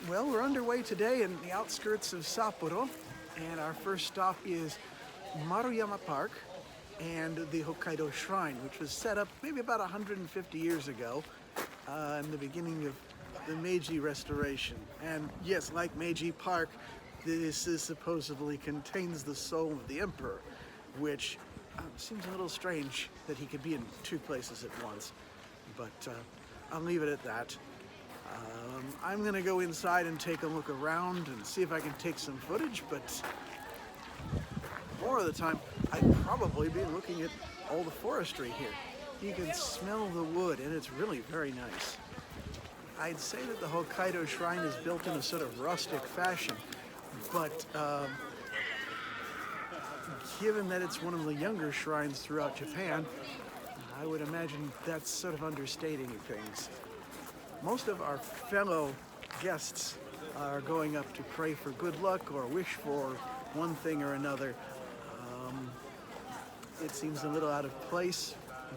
Well, we're underway today in the outskirts of Sapporo, and our first stop is Maruyama Park and the Hokkaido Shrine, which was set up maybe about 150 years ago in the beginning of the Meiji Restoration. And yes, like Meiji Park, this is supposedly contains the soul of the emperor, which seems a little strange that he could be in two places at once, but I'll leave it at that. I'm gonna go inside and take a look around and see if I can take some footage, but more of the time I'd probably be looking at all the forestry here. You can smell the wood and it's really very nice. I'd say that the Hokkaido Shrine is built in a sort of rustic fashion, but given that it's one of the younger shrines throughout Japan, I would imagine that's sort of understating things. Most of our fellow guests are going up to pray for good luck or wish for one thing or another. It seems a little out of place,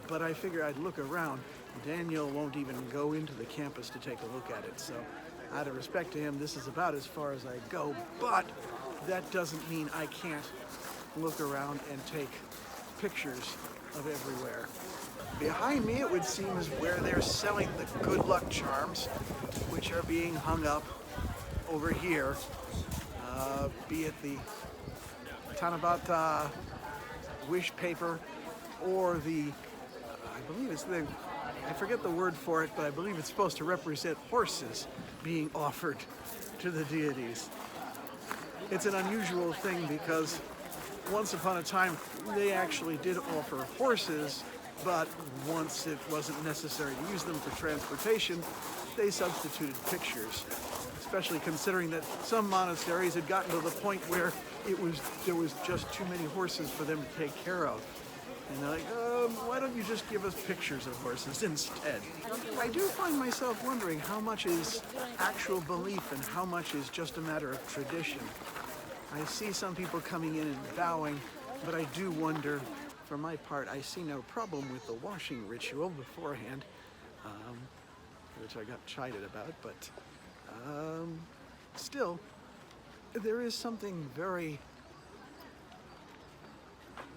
but I figure I'd look around. Daniel won't even go into the campus to take a look at it, so out of respect to him, this is about as far as I go, but that doesn't mean I can't look around and take pictures of everywhere. Behind me, it would seem, is where they're selling the good luck charms, which are being hung up over here, be it the Tanabata wish paper or the, I believe it's the, I forget the word for it, but I believe it's supposed to represent horses being offered to the deities. It's an unusual thing because once upon a time they actually did offer horses, but once it wasn't necessary to use them for transportation, they substituted pictures, especially considering that some monasteries had gotten to the point where there was just too many horses for them to take care of. And they're like, why don't you just give us pictures of horses instead? I do find myself wondering how much is actual belief and how much is just a matter of tradition. I see some people coming in and bowing, but I do wonder, for my part, I see no problem with the washing ritual beforehand, which I got chided about, but still, there is something very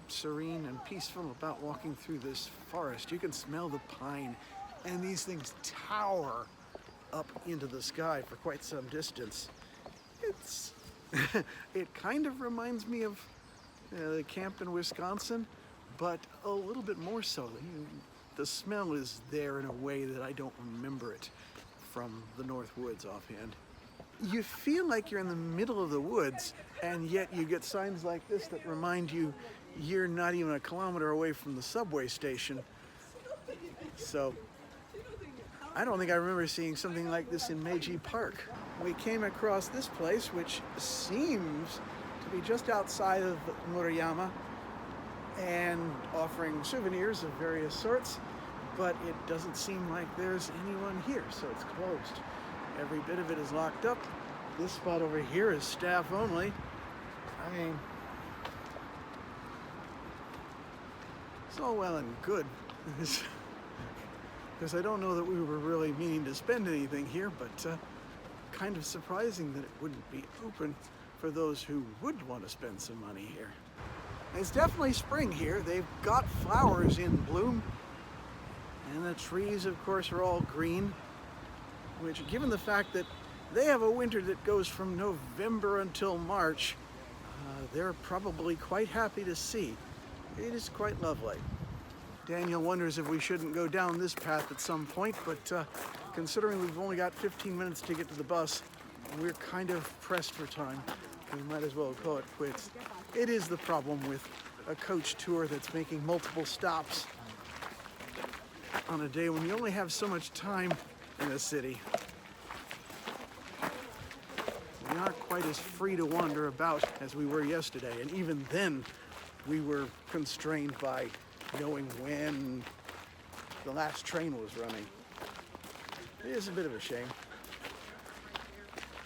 serene and peaceful about walking through this forest. You can smell the pine, and these things tower up into the sky for quite some distance. It kind of reminds me of the camp in Wisconsin, but a little bit more so. The smell is there in a way that I don't remember it from the North Woods offhand. You feel like you're in the middle of the woods, and yet you get signs like this that remind you you're not even a kilometer away from the subway station. So I don't think I remember seeing something like this in Meiji Park. We came across this place, which seems to be just outside of Maruyama and offering souvenirs of various sorts, but it doesn't seem like there's anyone here, so it's closed. Every bit of it is locked up. This spot over here is staff only. I mean, it's all well and good, because I don't know that we were really meaning to spend anything here, but kind of surprising that it wouldn't be open for those who would want to spend some money here. It's definitely spring here. They've got flowers in bloom, and the trees, of course, are all green, which, given the fact that they have a winter that goes from November until March, they're probably quite happy to see. It is quite lovely. Daniel wonders if we shouldn't go down this path at some point, but considering we've only got 15 minutes to get to the bus, we're kind of pressed for time. We might as well call it quits. It is the problem with a coach tour that's making multiple stops on a day when you only have so much time in a city. We aren't quite as free to wander about as we were yesterday, and even then we were constrained by knowing when the last train was running. It is a bit of a shame.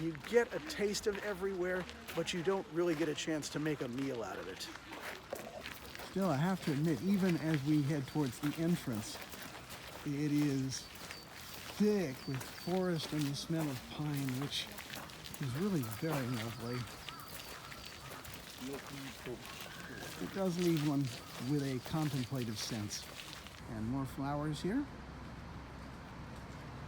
You get a taste of everywhere, but you don't really get a chance to make a meal out of it. Still, I have to admit, even as we head towards the entrance, it is thick with forest and the smell of pine, which is really very lovely. It does leave one with a contemplative sense. And more flowers here.